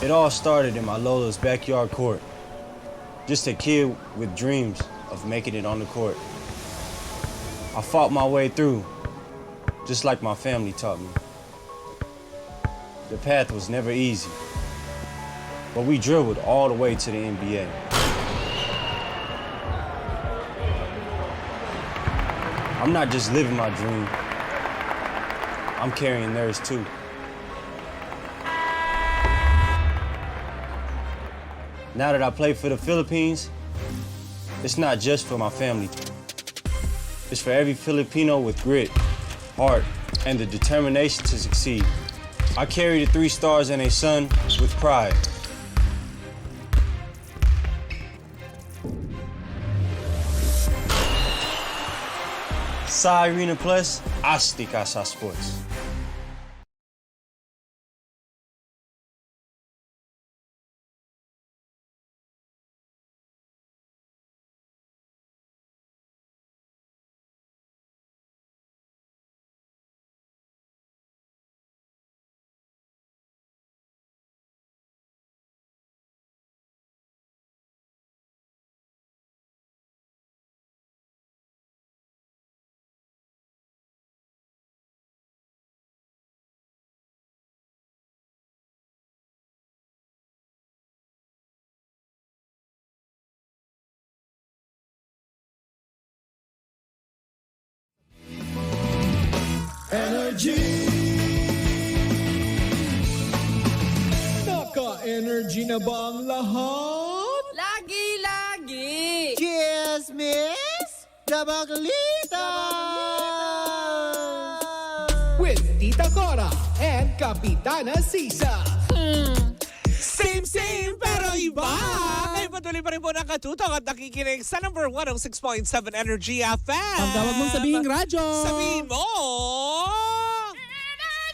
It all started in my Lola's backyard court. Just a kid with dreams of making it on the court. I fought my way through, just like my family taught me. The path was never easy, but we dribbled all the way to the NBA. I'm not just living my dream, I'm carrying theirs too. Now that I play for the Philippines, it's not just for my family. It's for every Filipino with grit, heart, and the determination to succeed. I carry the 3 stars and a sun with pride. Sa Arena Plus, astig ka sa sports. Energy! Naka-energy na ba ang lahat? Lagi-lagi! Cheers, miss! Dabaglita! With Tita Cora and Kapitana Sisa. Same pero iba! Kayo patuloy pa rin po nakatutok at nakikinig sa number 106.7 Energy FM. Pag tawag mong sabihin radyo. Sabihin mo!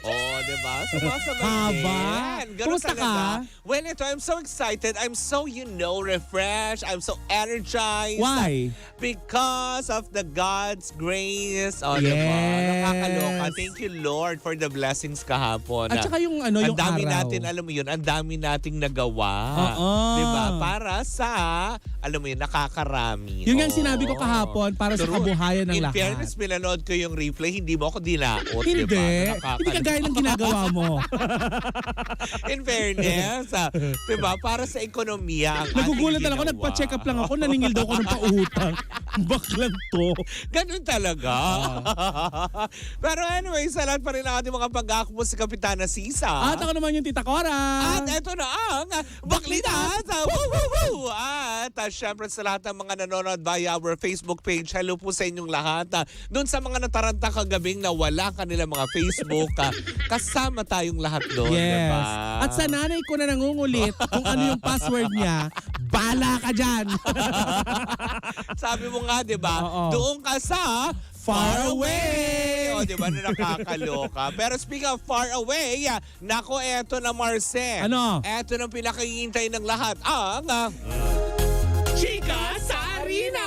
Oh, diba? Sumasagot Haba. din. Ganun Kumusta talaga. ka? Well, ito, I'm so excited. I'm so, refreshed. I'm so energized. Why? Because of the God's grace. Oh, Yes. diba? Nakakaloka. Thank you, Lord, for the blessings kahapon. At saka yung ano, yung ang dami araw. natin, alam mo yun, ang dami nating nagawa. Oo. Diba? Para sa, alam mo yun, nakakarami. Yun nga ang sinabi ko kahapon para sa True. kabuhayan ng In lahat. fairness, pinanood ko yung replay, hindi mo ako dinaot. Hindi. Diba? Hindi kagaya ng ginagawa mo. In fairness, diba? Para sa ekonomiya ang Nagugulat ating na ako, ginawa. nagpa-check up lang ako, naningil daw ako ng pautang. Baklang to. Ganun talaga. Pero anyway, sa lahat pa rin ang ating mga pag-aakbo si Kapitana Sisa. At ako naman yung Tita Cora. At eto na ang Baklita sa Woo Woo Woo! At syempre sa lahat ng mga nanonood via our Facebook page, hello po sa inyong lahat. Doon sa mga nataranta kagabing na wala kanilang mga Facebook, kasama tayong lahat doon. Yes. Diba? At sa nanay ko na nangungulit kung ano yung password niya, bala ka dyan. Sabi mo nga, di ba? Oo. Doon ka sa Far away! O, di ba, na nakakaloka. Pero speaking of far away, nako, eto na, Marce. Ano? Eto na pinakahihintay ng lahat. Ang Chika sa Arena!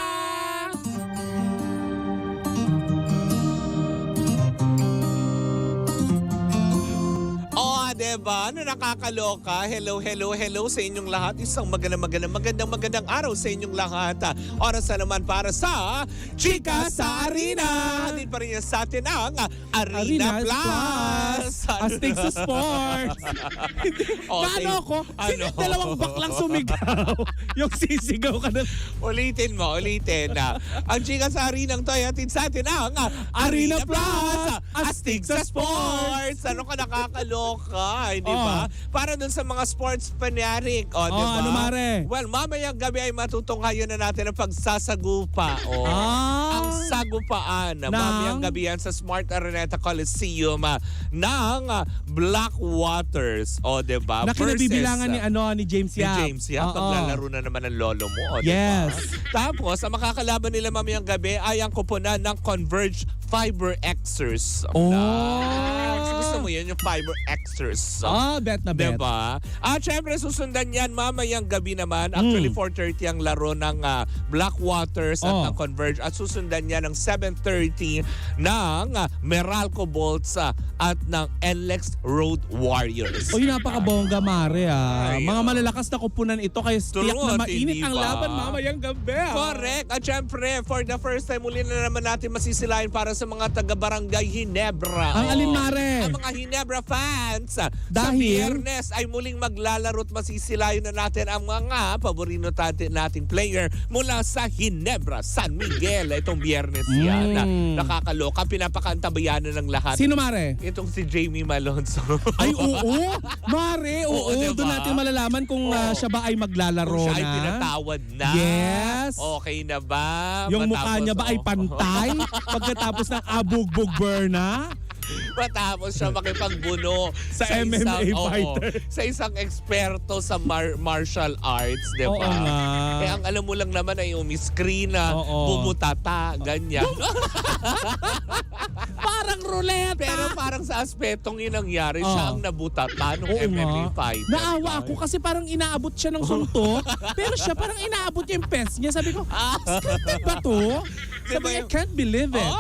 Diba? Na nakakaloka. Hello sa inyong lahat. Isang magandang araw sa inyong lahat. Oras na naman para sa Chika sa Arena. Hatid pa rin sa atin ang Arena Plus. Astig sa sports. Paano ako? Sino yung dalawang baklang sumigaw? Yung sisigaw ka na. Ulitin mo. Ang Chika sa Arena to ay hatid sa atin ang Arena Plus. Astig sa sports. Ano ka nakakaloka? Di ba? Para dun sa mga sports fanatic. O, di ba? Ano mare? Well, mamayang gabi ay matutunghayan na natin ang pagsasagupa. Ang sagupaan. Mamayang gabi yan sa Smart Araneta Coliseum ng Black Waters. O, di ba? Na kinabibilangan ni James Yap. Ni James Yap. Maglalaro na naman ang lolo mo. O, Yes. diba? Tapos, ang makakalaban nila mamayang gabi ay ang kupunan ng Converge Fiber Xers. Gusto mo yun, yung Fiber Extras. Bet na bet. Diba? At syempre, susundan yan mamayang gabi naman. Actually, 4:30 ang laro ng Black Waters at ng Converge. At susundan yan ng 7:30 ng Meralco Bolts at ng NLEX Road Warriors. Uy, napakabongga, Mare, Ay, Mga malalakas na kupunan ito, kaya tiyak True, na mainit hindi ang ba? laban mamayang gabi. Correct. At syempre, for the first time, muli na naman natin masisilayan para sa mga taga-barangay Ginebra. Ang alin, Mare? Ang mga Ginebra fans. Sa Dahil? Biyernes ay muling maglalaro at masisilayan na natin ang mga paborito nating player mula sa Ginebra, San Miguel. Itong Biyernes yan. Nakakaloka. Pinapakantabayanan ng lahat. Sino, Mare? Itong si Jamie Malonzo. Ay, oo. Mare, oo. diba? Doon natin malalaman kung siya ba ay maglalaro Kung siya ay na. pinatawad na. Yes. Okay na ba? Yung mukha Matapos, niya ba ay pantay? Pagkatapos ng abugbog burna? Matapos siya makipagbuno Sa MMA fighter. sa isang eksperto sa martial arts, di ba? Oo nga. Eh, ang alam mo lang naman ay umiscreen na, Oo. bumutata, ganyan. Parang ruleta. Pero parang sa aspetong yun nangyari, siya ang nabutata nung Oo MMA nga. fighter. Naawa ako kasi parang inaabot siya ng suntok. Pero siya parang inaabot yung pes niya. Sabi ko, scripted ba to? Sabi niya, can't believe it.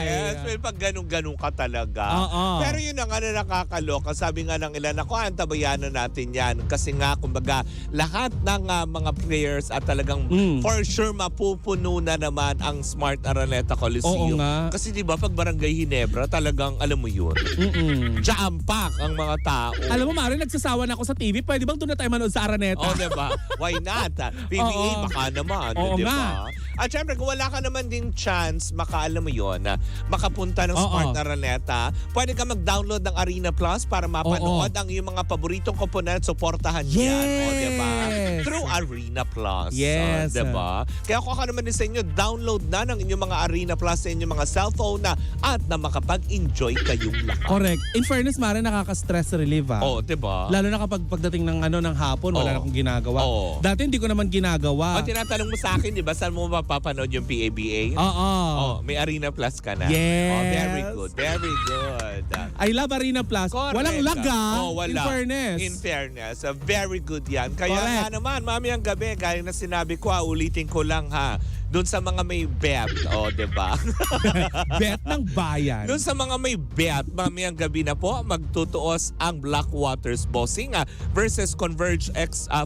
Yes, well, pag ganun-ganun ka talaga. Oo. Pero yun na nga na nakakaloka. Sabi nga ng ilan, ako, antabayanan natin yan. Kasi nga, kumbaga, lahat ng mga players at talagang for sure mapupuno na naman ang Smart Araneta Coliseum. Oo nga. Kasi di ba pag Barangay Ginebra, talagang alam mo yun. Jam-pack ang mga tao. Alam mo, Mari, nagsasawa na ako sa TV. Pwede bang doon na tayo manood sa Araneta? Oh, diba? Why not? PBA, Oo. baka naman. Oo diba? nga. At syempre, kung wala ka naman din chance, makaalam mo yun, makapunta ng Oo. Smart Araneta, pwede ka mag-download ng Arena Plus para mapanood ang iyong mga paboritong komponent, suportahan yan. O, diba? Through Arena Plus. Yes. Diba? Kaya kung ako naman din sa inyo, download na ng inyong mga Arena Plus sa inyong mga cellphone at na makapag-enjoy kayong lahat. Correct. In fairness, Mari, nakaka-stress relief Oh, diba? Lalo na kapag pagdating ng ng hapon, wala Oo. na akong ginagawa. Oo. Dati hindi ko naman ginagawa. O, tinatanong mo sa akin, di ba, saan mo mapapanood yung PABA? Oo. Oh, may Arena Plus ka na. Yes. Oh, very good. Very good. I love Arena Plus. Correct. Walang laga. Oh, wala. In fairness. In fairness. Very good yan. Kaya Correct. nga naman, mamayang gabi, gaya na sinabi ko, ulitin ko lang ha. Doon sa mga may bet, di ba? Bet ng bayan. Doon sa mga may bet, mamayang gabi na po, magtutuos ang Black Waters Bossing versus Converge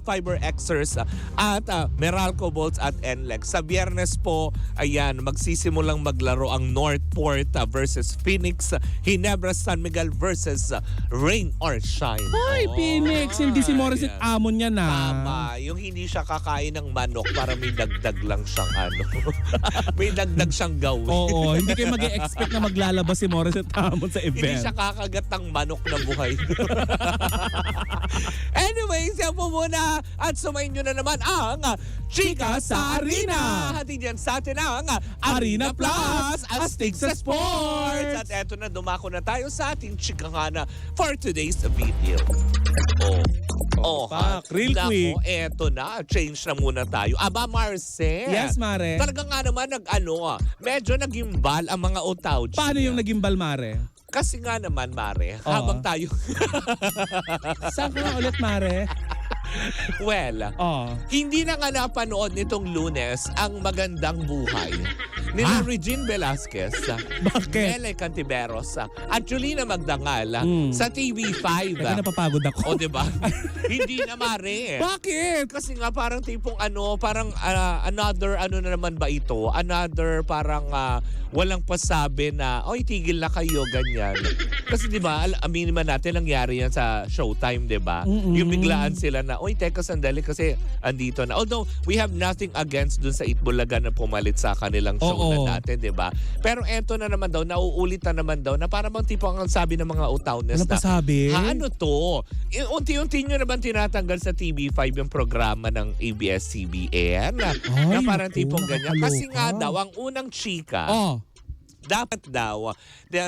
Fiber Xers at Meralco Bolts at NLEX. Sa Biyernes po, ayan, magsisimulang maglaro ang Northport versus Phoenix, Ginebra San Miguel versus Rain or Shine. Hoy, Phoenix, hindi si Morissette ayan. amon niya na. Tama. Yung hindi siya kakain ng manok para may dagdag lang siyang may dagdag siyang gawin. Oo, hindi kayo mag-expect na maglalabas si Morissette amon sa Hindi event. siya kakagat ng manok na buhay. Anyways, yan po muna. At sumayin nyo na naman ang Chika sa Arena. Hatid yan sa atin ang Arena Plus Astig sa Sports. At eto na, dumako na tayo sa ating chikahana for today's video. Pak, real Nako, quick. eto na. Change na muna tayo. Aba, Marcel. Yes, Mare. Talaga nga naman medyo nagimbal ang mga otaw. Paano yung naging balmare? Kasi nga naman, Mare, habang tayo... Saan ka nga ulit, Mare? well, hindi na nga napanood nitong Lunes ang Magandang Buhay ni Regine Velasquez, Bakit? Mele Cantiveros, at Julina Magdangal sa TV5. Teka, napapagod ako. O, diba? Hindi na, Mare. Bakit? Kasi nga parang tipong parang another na naman ba ito? Another parang walang pasabi na, oy, tigil na kayo, ganyan. Kasi di ba, aminin man natin, nangyari yan sa Showtime, di ba? Yung biglaan sila na, oy, teka sandali kasi andito na. Although, we have nothing against dun sa Itbulaga na pumalit sa kanilang show na natin, di ba? Pero eto na naman daw, nauulit na naman daw na parang bang tipong ang sabi ng mga utawnes Ano na, pa sabi? ano to? Unti-unti nyo naman tinatanggal sa TV5 yung programa ng ABS-CBN. Na parang naku, tipong ganyan. nakakaloka. Kasi nga daw, ang unang chika, dapat daw,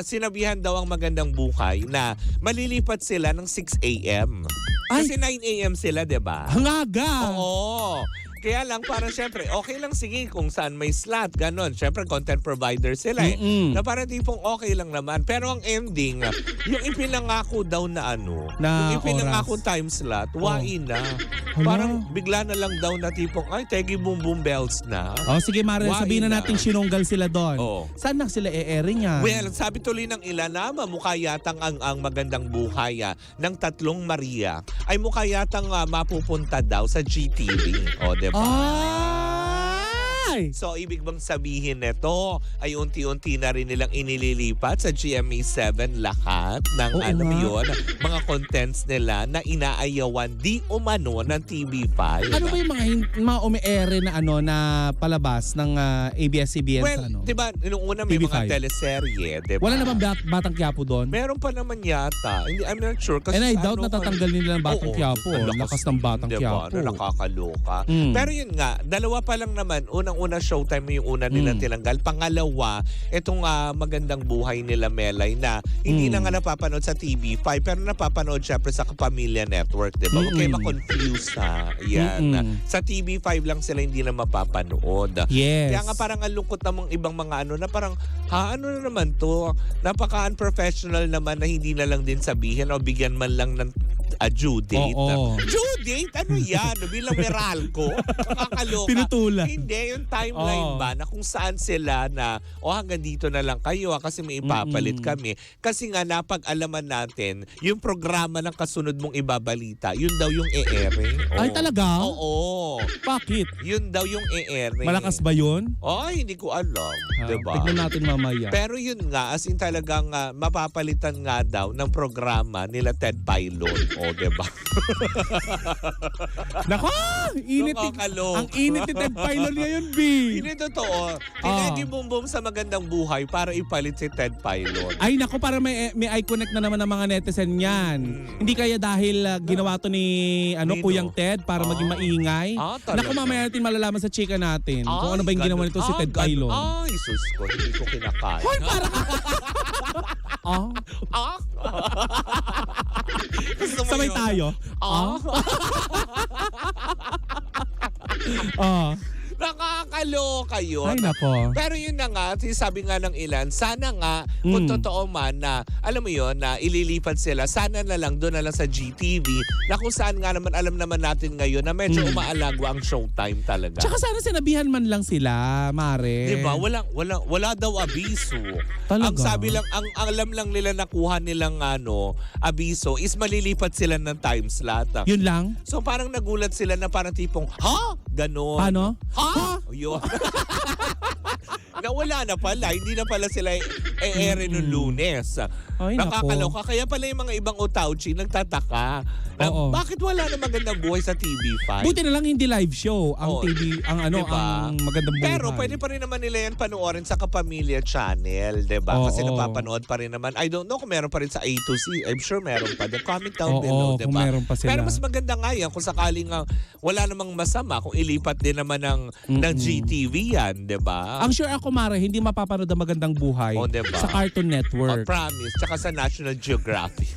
sinabihan daw ang Magandang Buhay na malilipat sila ng 6 a.m. Kasi 9 a.m. sila, di ba? Hangaga. Oo. Kaya lang parang syempre, okay lang sige kung saan may slot, ganon. Syempre content provider sila eh. Na parang tipong okay lang naman. Pero ang ending, yung ipinangako daw na ano, Na yung ipinangako oras. time slot, wain na. Hala. Parang bigla na lang daw na tipong, ay, tegi boom boom bells na. Oh, sige Mare, Why sabihin na na? natin sinunggal sila doon. Oo. Saan na sila e-airing yan? Well, sabi tuloy ng ilan na mukha yatang ang magandang buhay ng tatlong Maria ay mukha yatang mapupunta daw sa GTV. O, diba? Ay! So, ibig bang sabihin nito ay unti-unti na rin nilang inililipat sa GMA7 lahat ng Oo nga. yun, mga contents nila na inaayawan di umano ng TV5. Ano ba yung mga umi-ere na ano na palabas ng ABS-CBN Well, sa ano? diba, nung una may TV5. mga teleserye, diba? Wala na bang Batang Quiapo doon? Meron pa naman yata. Hindi, I'm not sure. Kasi And I sa doubt ano, natatanggal nila ng Batang Oo, Quiapo. ang Lakas ng Batang diba, Quiapo. na nakakaloka. Mm. Pero yun nga, dalawa pa lang naman. Unang-una Showtime yung una nila tinanggal. Pangalawa, itong magandang buhay nila Melay na hindi na nga napapanood sa TV5 pero napapanood syempre sa Kapamilya Network. Diba? Huwag kayo ma-confuse ha. Yan. Sa TV5 lang sila hindi na mapapanood. Yes. Kaya nga parang ang lungkot namang ibang mga ano na parang, ano na naman to? Napaka-unprofessional naman na hindi na lang din sabihin o bigyan man lang ng due date. Oo. Due date? Ano yan? Bilang Meralco? Nakakaloka. Pinutulan. Hindi, yung timeline ba na kung saan sila na hanggang dito na lang kayo kasi may ipapalit kami. Kasi nga napag-alaman natin yung programa ng kasunod mong ibabalita, yun daw yung e-airing. Ay, talaga? Oo. Bakit? Yun daw yung e-airing. Malakas ba yun? Ay, hindi ko alam. Diba? Tignan natin mamaya. Pero yun nga, as in talagang mapapalitan nga daw ng programa nila Ted Pailon. O, diba? Nako! Init Nakakaloka. ang init ni Ted Pailon ngayon, B. Hindi totoo. Tinagi bumbum sa magandang buhay para ipalit si Ted Pailon. Ay nako, para may eye connect na naman ng mga netizen yan. Hindi kaya dahil ginawa to ni Nino? Kuyang Ted para maging maingay. Talaga? Naku, mamaya natin malalaman sa chika natin kung ano ba yung ginawa nito si Ted Pailon. Ay, sus ko. Hindi ko kinakain. Hoy, parang... Gusto mo Sabay yun? tayo. Nakakaloka yun. Ay nako. Pero yun na nga, sabi nga ng ilan, sana nga, kung totoo man na, alam mo yun, na ililipat sila, sana na lang doon na lang sa GTV, na kung saan nga naman, alam naman natin ngayon na medyo umaalagwa ang Showtime talaga. Tsaka sana sinabihan man lang sila, Mare. Diba? Wala daw abiso. Talaga? Ang sabi lang, ang alam lang nila nakuha nilang abiso is malilipat sila ng time slot. Yun lang? So parang nagulat sila na parang tipong, ha? Ganon. Paano? Ha? Yun. Nawala na pala. Hindi na pala sila e-ere noong Lunes. Ay, nako. Nakakaloka. Kaya pala yung mga ibang utauchi nagtataka. Na, Oo. bakit wala na magandang buhay sa TV5? Buti na lang hindi live show ang Oo. TV, ang Diba? ang magandang buhay. Pero pwede pa rin naman nila yan panoorin sa Kapamilya Channel, 'di ba? Kasi Oo. napapanood pa rin naman. I don't know kung meron pa rin sa A to Z. I'm sure meron pa. The comment down Oo, below, 'di kung ba? meron pa sila. Pero mas maganda nga yan kung sakaling wala namang masama kung ilipat din naman ng GTV yan, 'di ba? Ang sure ako, Mare, hindi mapapanood ang magandang buhay Oh, diba? sa Cartoon Oh, Network. promise. Tsaka sa National Geographic.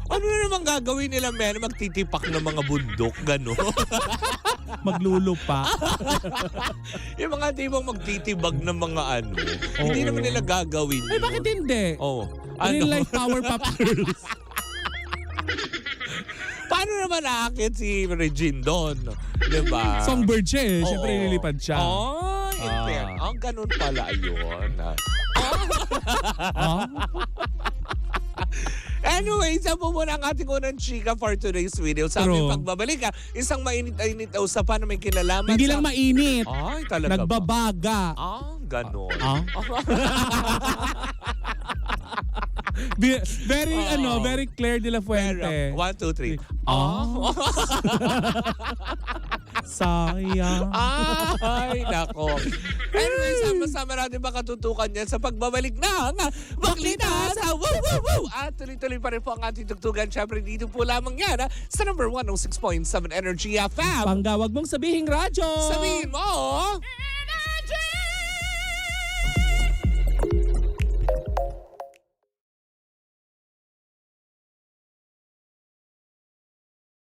Ano na naman gagawin nila, men? Magtitipak ng mga bundok, gano'n. Maglulupa. Yung mga tipong magtitibag ng mga hindi Oo. naman nila gagawin Ay, yun. bakit hindi? Oh. Real life power pop girls. Paano naman aakit si Regine doon? Diba? Songbird siya eh. Siyempre Oo. nililipad siya. Oh, ang ganun pala yun. Anyway, isa po muna ang ating unang chika for today's video. Sa aming True. pagbabalik, isang mainit-ainit na usapan na may kinalaman Hindi sa... lang mainit. Ay, talaga ba? Nagbabaga. Ganun. Very, very Claire de la Fuente. 1, 2, 3. Sayang. Ay, nako. Anyway, sama-sama natin makatutukan yan sa pagbabalik ng Baklita sa Woo Woo Woo! At tuloy-tuloy pa rin po ang ating tugtugan. Siyempre, dito po lamang yan sa number 106.7 Energy FM. Panggawag mong sabihing radyo. Sabihin mo,